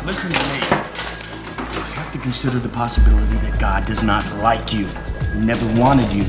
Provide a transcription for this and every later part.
Listen to me. You have to consider the possibility that God does not like you. He never wanted you.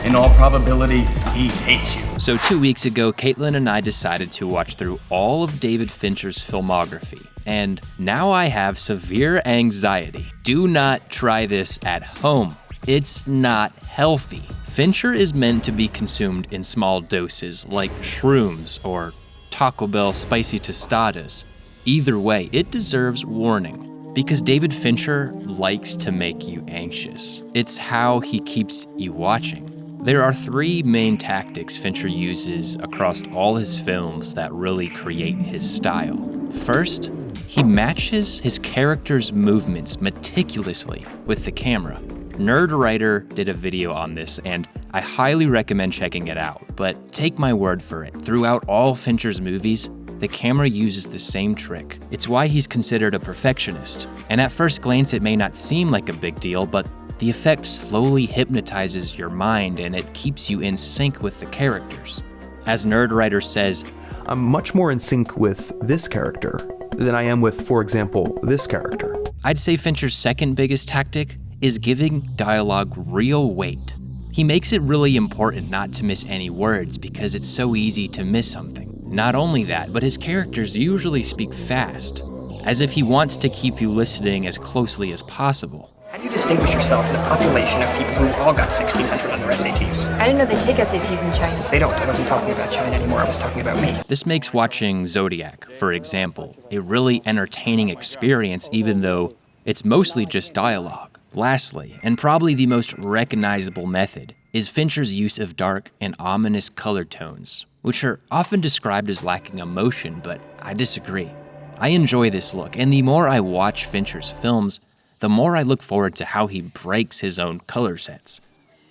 In all probability, he hates you. So 2 weeks ago, Caitlin and I decided to watch through all of David Fincher's filmography. And now I have severe anxiety. Do not try this at home. It's not healthy. Fincher is meant to be consumed in small doses, like shrooms or Taco Bell spicy tostadas. Either way, it deserves warning. Because David Fincher likes to make you anxious. It's how he keeps you watching. There are 3 main tactics Fincher uses across all his films that really create his style. First, he matches his characters' movements meticulously with the camera. Nerdwriter did a video on this, and I highly recommend checking it out, but take my word for it, throughout all Fincher's movies, the camera uses the same trick. It's why he's considered a perfectionist, and at first glance it may not seem like a big deal, but the effect slowly hypnotizes your mind and it keeps you in sync with the characters. As Nerdwriter says, I'm much more in sync with this character than I am with, for example, this character. I'd say Fincher's second biggest tactic is giving dialogue real weight. He makes it really important not to miss any words because it's so easy to miss something. Not only that, but his characters usually speak fast, as if he wants to keep you listening as closely as possible. How do you distinguish yourself in a population of people who all got 1,600 on their SATs? I didn't know they take SATs in China. They don't. I wasn't talking about China anymore. I was talking about me. This makes watching Zodiac, for example, a really entertaining experience even though it's mostly just dialogue. Lastly, and probably the most recognizable method, is Fincher's use of dark and ominous color tones, which are often described as lacking emotion, but I disagree. I enjoy this look, and the more I watch Fincher's films, the more I look forward to how he breaks his own color sets.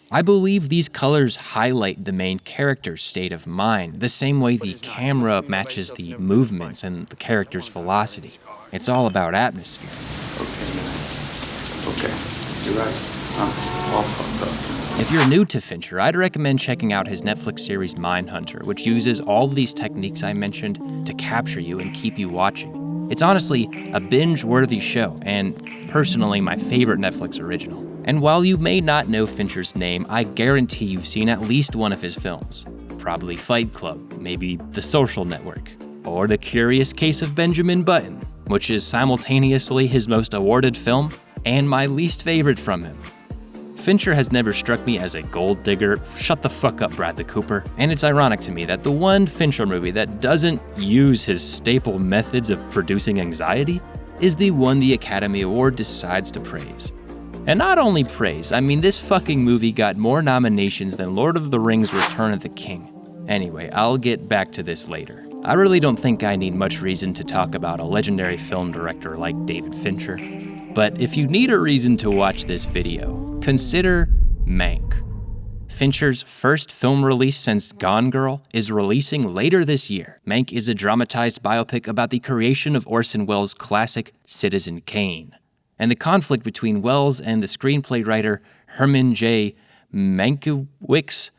I believe these colors highlight the main character's state of mind, the same way the camera matches the movements and the character's velocity. It's all about atmosphere. Okay, you're right. I'm all fucked up. If you're new to Fincher, I'd recommend checking out his Netflix series Mindhunter, which uses all these techniques I mentioned to capture you and keep you watching. It's honestly a binge-worthy show, and personally my favorite Netflix original. And while you may not know Fincher's name, I guarantee you've seen at least one of his films. Probably Fight Club, maybe The Social Network, or The Curious Case of Benjamin Button, which is simultaneously his most awarded film and my least favorite from him. Fincher has never struck me as a gold digger. Shut the fuck up, Bradley Cooper. And it's ironic to me that the one Fincher movie that doesn't use his staple methods of producing anxiety is the one the Academy Award decides to praise. And not only praise, I mean this fucking movie got more nominations than Lord of the Rings: Return of the King. Anyway, I'll get back to this later. I really don't think I need much reason to talk about a legendary film director like David Fincher. But if you need a reason to watch this video, consider Mank. Fincher's first film release since Gone Girl is releasing later this year. Mank is a dramatized biopic about the creation of Orson Welles' classic Citizen Kane, and the conflict between Welles and the screenplay writer Herman J. Mankiewicz.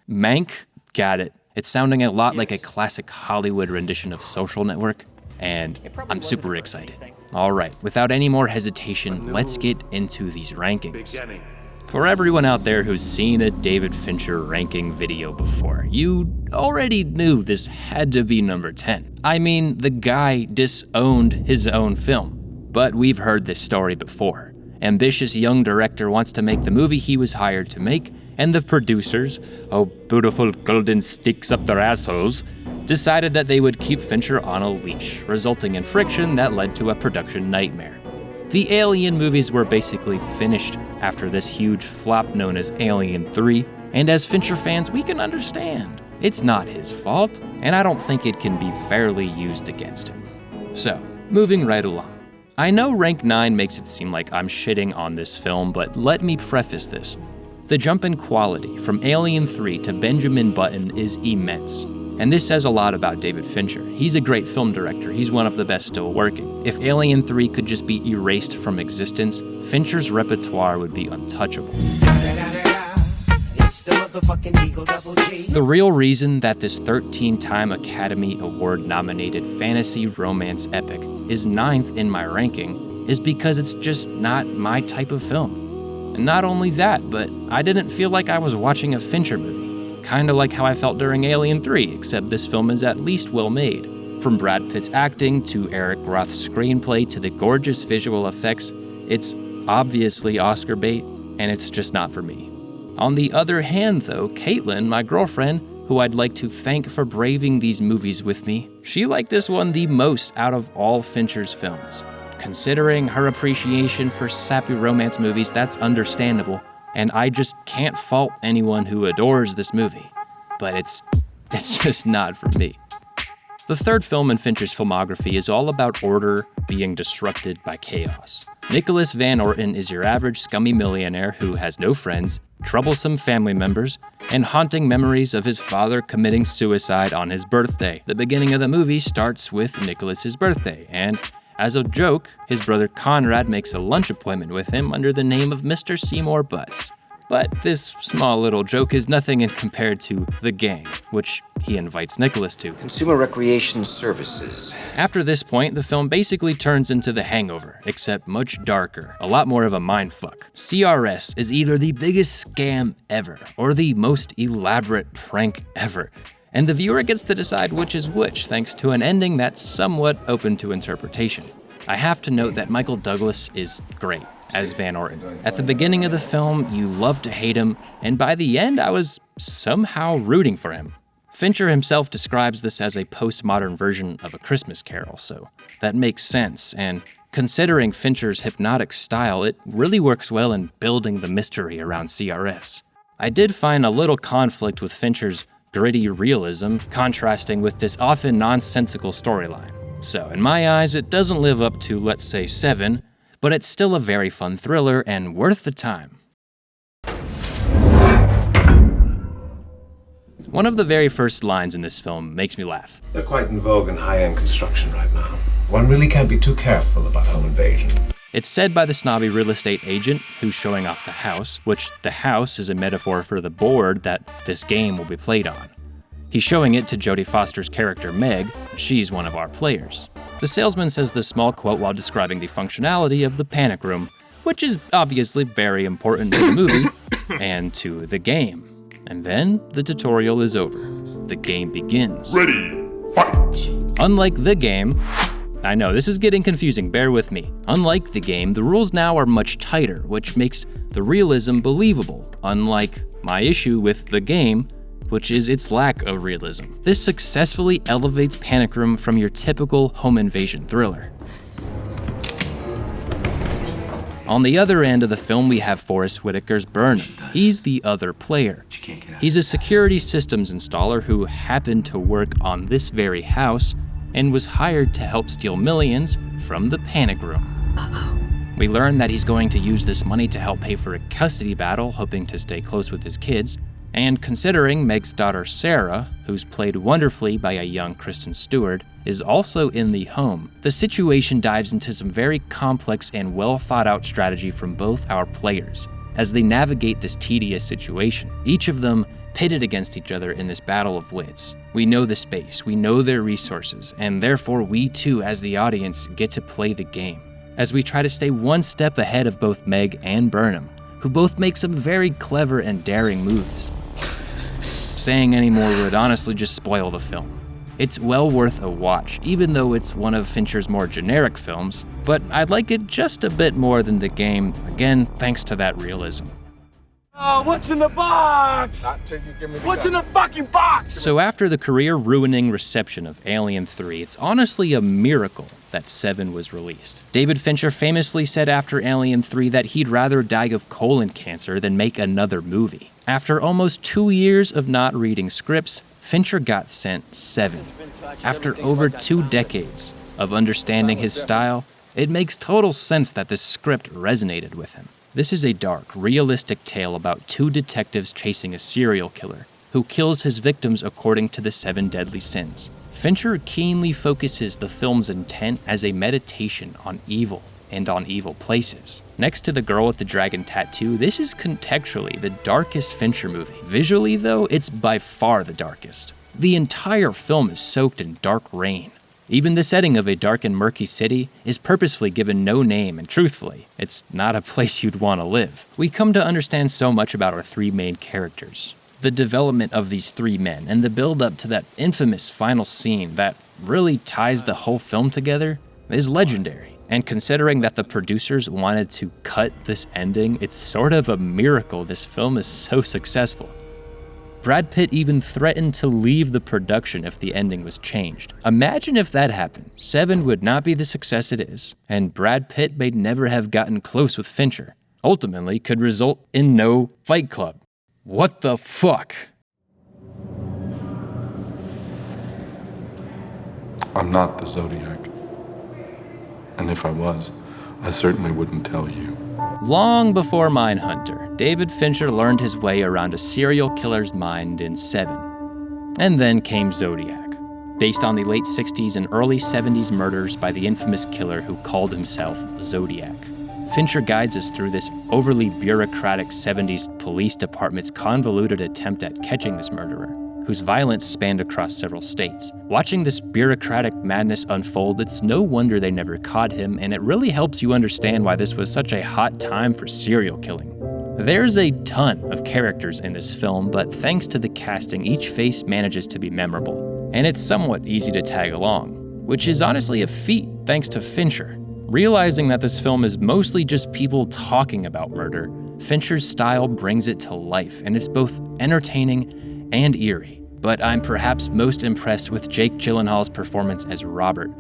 Mank? Got it. It's sounding a lot like a classic Hollywood rendition of Social Network, and I'm super excited. All right, without any more hesitation, let's get into these rankings. For everyone out there who's seen a David Fincher ranking video before, you already knew this had to be number 10. I mean, the guy disowned his own film, but we've heard this story before. Ambitious young director wants to make the movie he was hired to make, and the producers, oh beautiful golden sticks up their assholes, decided that they would keep Fincher on a leash, resulting in friction that led to a production nightmare. The Alien movies were basically finished after this huge flop known as Alien 3, and as Fincher fans, we can understand. It's not his fault, and I don't think it can be fairly used against him. So, moving right along. I know rank 9 makes it seem like I'm shitting on this film, but let me preface this. The jump in quality from Alien 3 to Benjamin Button is immense. And this says a lot about David Fincher. He's a great film director. He's one of the best still working. If Alien 3 could just be erased from existence, Fincher's repertoire would be untouchable. The real reason that this 13-time Academy Award-nominated fantasy romance epic is 9th in my ranking is because it's just not my type of film. And not only that, but I didn't feel like I was watching a Fincher movie. Kinda like how I felt during Alien 3, except this film is at least well made. From Brad Pitt's acting to Eric Roth's screenplay to the gorgeous visual effects, it's obviously Oscar bait, and it's just not for me. On the other hand though, Caitlin, my girlfriend, who I'd like to thank for braving these movies with me, she liked this one the most out of all Fincher's films. Considering her appreciation for sappy romance movies, that's understandable, and I just can't fault anyone who adores this movie. But it's just not for me. The third film in Fincher's filmography is all about order being disrupted by chaos. Nicholas Van Orton is your average scummy millionaire who has no friends, troublesome family members, and haunting memories of his father committing suicide on his birthday. The beginning of the movie starts with Nicholas's birthday, and as a joke, his brother Conrad makes a lunch appointment with him under the name of Mr. Seymour Butts. But this small little joke is nothing in compared to The Gang, which he invites Nicholas to. Consumer Recreation Services. After this point, the film basically turns into The Hangover, except much darker, a lot more of a mindfuck. CRS is either the biggest scam ever, or the most elaborate prank ever, and the viewer gets to decide which is which, thanks to an ending that's somewhat open to interpretation. I have to note that Michael Douglas is great as Van Orton. At the beginning of the film, you love to hate him, and by the end, I was somehow rooting for him. Fincher himself describes this as a postmodern version of A Christmas Carol, so that makes sense, and considering Fincher's hypnotic style, it really works well in building the mystery around CRS. I did find a little conflict with Fincher's gritty realism, contrasting with this often nonsensical storyline. So, in my eyes, it doesn't live up to, let's say, 7, but it's still a very fun thriller and worth the time. One of the very first lines in this film makes me laugh. They're quite in vogue in high-end construction right now. One really can't be too careful about home invasion. It's said by the snobby real estate agent who's showing off the house, which the house is a metaphor for the board that this game will be played on. He's showing it to Jodie Foster's character Meg, she's one of our players. The salesman says this small quote while describing the functionality of the panic room, which is obviously very important to the movie and to the game. And then the tutorial is over. The game begins. Ready, fight! Unlike the game, I know this is getting confusing, bear with me. Unlike the game, the rules now are much tighter, which makes the realism believable, unlike my issue with the game, which is its lack of realism. This successfully elevates Panic Room from your typical home invasion thriller. On the other end of the film, we have Forrest Whitaker's Burnham. He's the other player. He's a security systems installer who happened to work on this very house and was hired to help steal millions from the Panic Room. We learn that he's going to use this money to help pay for a custody battle, hoping to stay close with his kids. And considering Meg's daughter Sarah, who's played wonderfully by a young Kristen Stewart, is also in the home, the situation dives into some very complex and well thought out strategy from both our players as they navigate this tedious situation, each of them pitted against each other in this battle of wits. We know the space, we know their resources, and therefore we too, as the audience, get to play the game, as we try to stay one step ahead of both Meg and Burnham, who both make some very clever and daring moves. Saying any more would honestly just spoil the film. It's well worth a watch, even though it's one of Fincher's more generic films, but I'd like it just a bit more than The Game, again, thanks to that realism. What's in the box? What's in the fucking box? So after the career-ruining reception of Alien 3, it's honestly a miracle that 7 was released. David Fincher famously said after Alien 3 that he'd rather die of colon cancer than make another movie. After almost 2 years of not reading scripts, Fincher got sent 7. After over 2 decades of understanding his style, it makes total sense that this script resonated with him. This is a dark, realistic tale about 2 detectives chasing a serial killer who kills his victims according to the 7 deadly sins. Fincher keenly focuses the film's intent as a meditation on evil. and on evil places. Next to The Girl with the Dragon Tattoo, this is contextually the darkest Fincher movie. Visually, though, it's by far the darkest. The entire film is soaked in dark rain. Even the setting of a dark and murky city is purposefully given no name, and truthfully, it's not a place you'd want to live. We come to understand so much about our three main characters. The development of these three men, and the build-up to that infamous final scene that really ties the whole film together, is legendary. And considering that the producers wanted to cut this ending, it's sort of a miracle this film is so successful. Brad Pitt even threatened to leave the production if the ending was changed. Imagine if that happened. Seven would not be the success it is, and Brad Pitt may never have gotten close with Fincher. Ultimately, could result in no Fight Club. What the fuck? I'm not the Zodiac. And if I was, I certainly wouldn't tell you. Long before Mindhunter, David Fincher learned his way around a serial killer's mind in Seven. And then came Zodiac, based on the late 60s and early 70s murders by the infamous killer who called himself Zodiac. Fincher guides us through this overly bureaucratic 70s police department's convoluted attempt at catching this murderer, whose violence spanned across several states. Watching this bureaucratic madness unfold, it's no wonder they never caught him, and it really helps you understand why this was such a hot time for serial killing. There's a ton of characters in this film, but thanks to the casting, each face manages to be memorable, and it's somewhat easy to tag along, which is honestly a feat thanks to Fincher. Realizing that this film is mostly just people talking about murder, Fincher's style brings it to life, and it's both entertaining and eerie. But I'm perhaps most impressed with Jake Gyllenhaal's performance as Robert.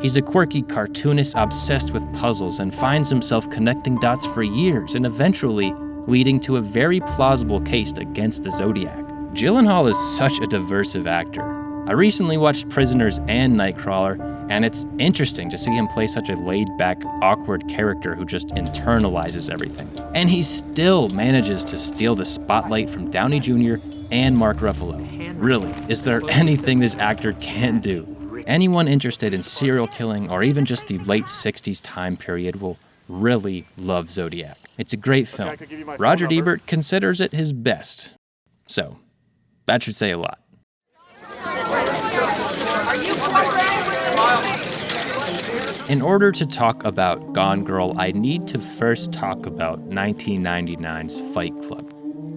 He's a quirky cartoonist obsessed with puzzles and finds himself connecting dots for years and eventually leading to a very plausible case against the Zodiac. Gyllenhaal is such a diversive actor. I recently watched Prisoners and Nightcrawler, and it's interesting to see him play such a laid-back, awkward character who just internalizes everything. And he still manages to steal the spotlight from Downey Jr. and Mark Ruffalo. Really, is there anything this actor can't do? Anyone interested in serial killing or even just the late 60s time period will really love Zodiac. It's a great film. Roger Ebert considers it his best. So, that should say a lot. In order to talk about Gone Girl, I need to first talk about 1999's Fight Club.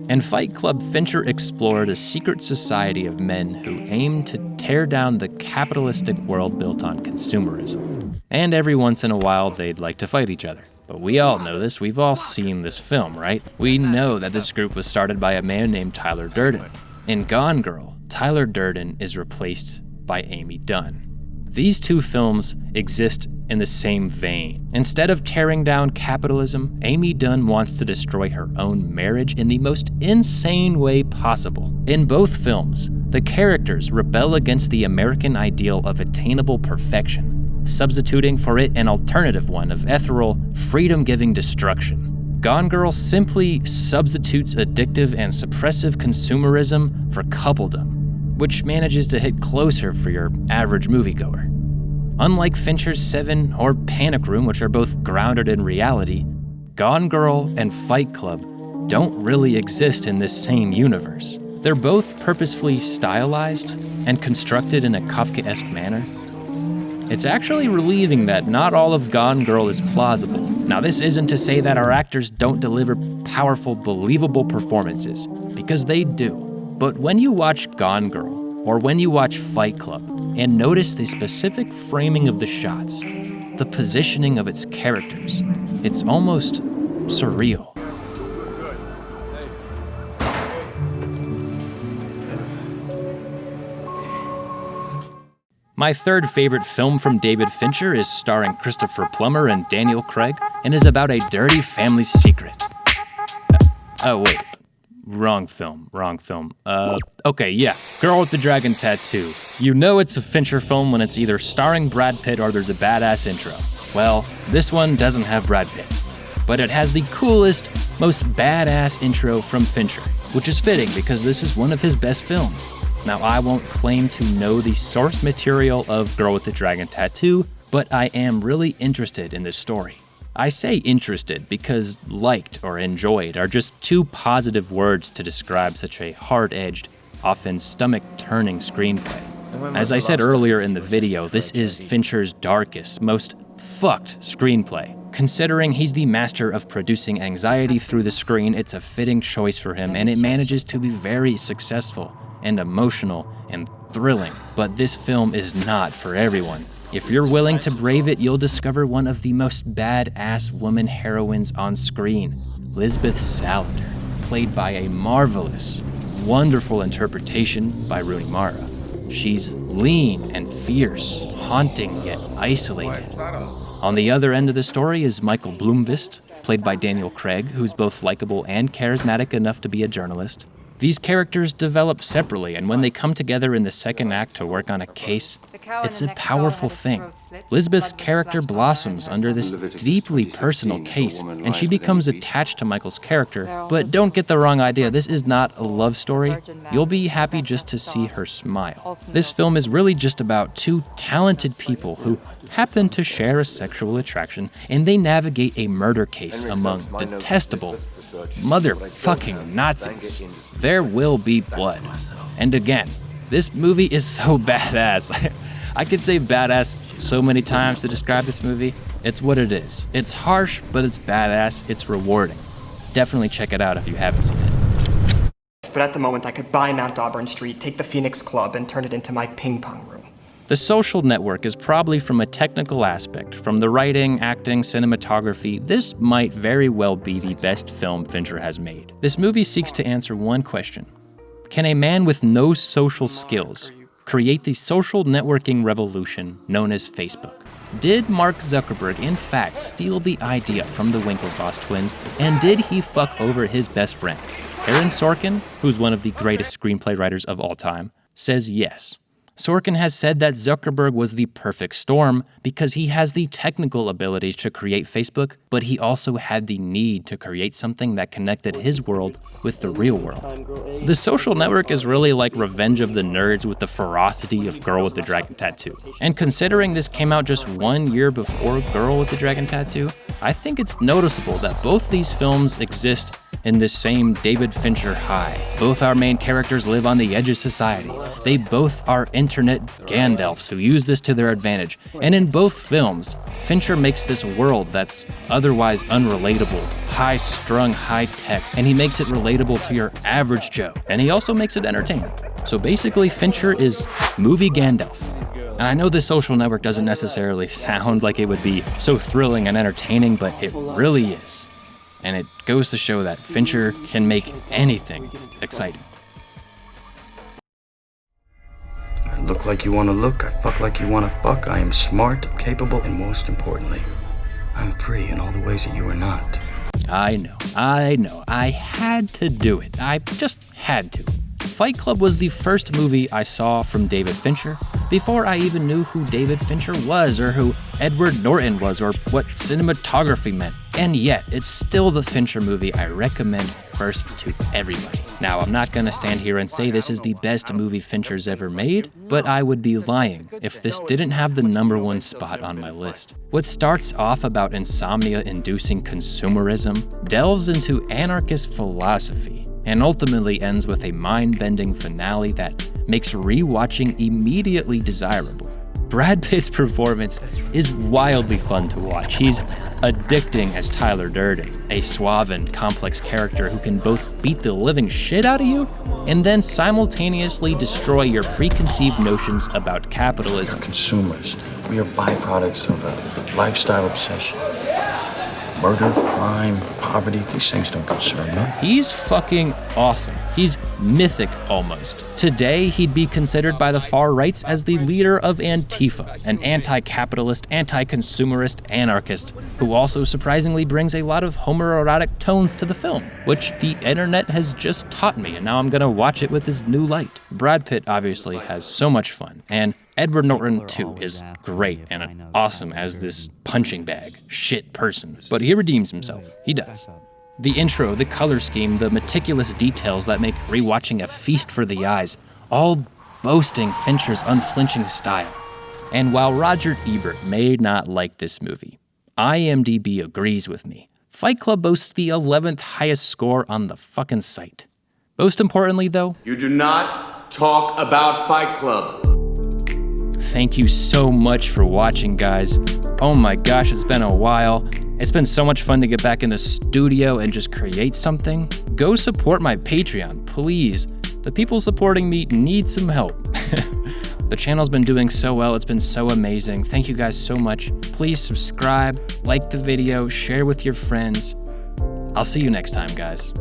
In Fight Club, Fincher explored a secret society of men who aimed to tear down the capitalistic world built on consumerism. And every once in a while, they'd like to fight each other. But we all know this, we've all seen this film, right? We know that this group was started by a man named Tyler Durden. In Gone Girl, Tyler Durden is replaced by Amy Dunn. These two films exist in the same vein. Instead of tearing down capitalism, Amy Dunn wants to destroy her own marriage in the most insane way possible. In both films, the characters rebel against the American ideal of attainable perfection, substituting for it an alternative one of ethereal, freedom-giving destruction. Gone Girl simply substitutes addictive and suppressive consumerism for coupledom, which manages to hit closer for your average moviegoer. Unlike Fincher's Seven or Panic Room, which are both grounded in reality, Gone Girl and Fight Club don't really exist in this same universe. They're both purposefully stylized and constructed in a Kafkaesque manner. It's actually relieving that not all of Gone Girl is plausible. Now, this isn't to say that our actors don't deliver powerful, believable performances, because they do. But when you watch Gone Girl, or when you watch Fight Club, and notice the specific framing of the shots, the positioning of its characters, it's almost surreal. My third favorite film from David Fincher is starring Christopher Plummer and Daniel Craig, and is about a dirty family secret. Wait. Wrong film. Okay, yeah. Girl with the Dragon Tattoo. You know it's a Fincher film when it's either starring Brad Pitt or there's a badass intro. Well, this one doesn't have Brad Pitt, but it has the coolest, most badass intro from Fincher, which is fitting because this is one of his best films. Now, I won't claim to know the source material of Girl with the Dragon Tattoo, but I am really interested in this story. I say interested because liked or enjoyed are just two positive words to describe such a hard-edged, often stomach-turning screenplay. As I said earlier in the video, this is Fincher's darkest, most fucked screenplay. Considering he's the master of producing anxiety through the screen, it's a fitting choice for him, and it manages to be very successful and emotional and thrilling. But this film is not for everyone. If you're willing to brave it, you'll discover one of the most badass woman heroines on screen, Lisbeth Salander, played by a marvelous, wonderful interpretation by Rooney Mara. She's lean and fierce, haunting yet isolated. On the other end of the story is Michael Bloomquist, played by Daniel Craig, who's both likable and charismatic enough to be a journalist. These characters develop separately, and when they come together in the second act to work on a case, it's a powerful thing. Lisbeth's character blossoms under this deeply personal case, and she becomes attached to Michael's character. But don't get the wrong idea, this is not a love story. You'll be happy just to see her smile. This film is really just about two talented people who happen to share a sexual attraction, and they navigate a murder case among detestable motherfucking Nazis. There will be blood. And again, this movie is so badass. I could say badass so many times to describe this movie. It's what it is. It's harsh, but it's badass. It's rewarding. Definitely check it out if you haven't seen it. But at the moment, I could buy Mount Auburn Street, take the Phoenix Club, and turn it into my ping pong room. The Social Network is probably from a technical aspect. From the writing, acting, cinematography, this might very well be the best film Fincher has made. This movie seeks to answer one question. Can a man with no social skills create the social networking revolution known as Facebook? Did Mark Zuckerberg in fact steal the idea from the Winklevoss twins, and did he fuck over his best friend? Aaron Sorkin, who's one of the greatest screenplay writers of all time, says yes. Sorkin has said that Zuckerberg was the perfect storm because he has the technical ability to create Facebook, but he also had the need to create something that connected his world with the real world. The Social Network is really like Revenge of the Nerds with the ferocity of Girl with the Dragon Tattoo. And considering this came out just 1 year before Girl with the Dragon Tattoo, I think it's noticeable that both these films exist in this same David Fincher high. Both our main characters live on the edge of society. They both are internet Gandalfs who use this to their advantage. And in both films, Fincher makes this world that's otherwise unrelatable, high-strung, high-tech, and he makes it relatable to your average Joe. And he also makes it entertaining. So basically, Fincher is movie Gandalf. And I know The Social Network doesn't necessarily sound like it would be so thrilling and entertaining, but it really is. And it goes to show that Fincher can make anything exciting. I look like you want to look, I fuck like you want to fuck, I am smart, capable, and most importantly, I'm free in all the ways that you are not. I know. I had to do it. I just had to. Fight Club was the first movie I saw from David Fincher before I even knew who David Fincher was or who Edward Norton was or what cinematography meant. And yet, it's still the Fincher movie I recommend first to everybody. Now, I'm not gonna stand here and say this is the best movie Fincher's ever made, but I would be lying if this didn't have the #1 spot on my list. What starts off about insomnia-inducing consumerism delves into anarchist philosophy and ultimately ends with a mind-bending finale that makes rewatching immediately desirable. Brad Pitt's performance is wildly fun to watch. He's addicting as Tyler Durden, a suave and complex character who can both beat the living shit out of you and then simultaneously destroy your preconceived notions about capitalism. Consumers, we are byproducts of a lifestyle obsession. Murder, crime, poverty, these things don't concern me. He's fucking awesome. He's mythic almost. Today, he'd be considered by the far rights as the leader of Antifa, an anti-capitalist, anti-consumerist anarchist, who also surprisingly brings a lot of homoerotic tones to the film, which the internet has just taught me, and now I'm gonna watch it with this new light. Brad Pitt obviously has so much fun, and Edward Norton, too, is great and awesome as this punching bag shit person, but he redeems himself. He does. The intro, the color scheme, the meticulous details that make rewatching a feast for the eyes, all boasting Fincher's unflinching style. And while Roger Ebert may not like this movie, IMDb agrees with me. Fight Club boasts the 11th highest score on the fucking site. Most importantly, though, You do not talk about Fight Club. thank you so much for watching, guys. Oh my gosh, it's been a while. It's been so much fun to get back in the studio and just create something. Go support my Patreon, please. The people supporting me need some help. The channel's been doing so well. It's been so amazing. Thank you guys so much. Please subscribe, like the video, share with your friends. I'll see you next time, guys.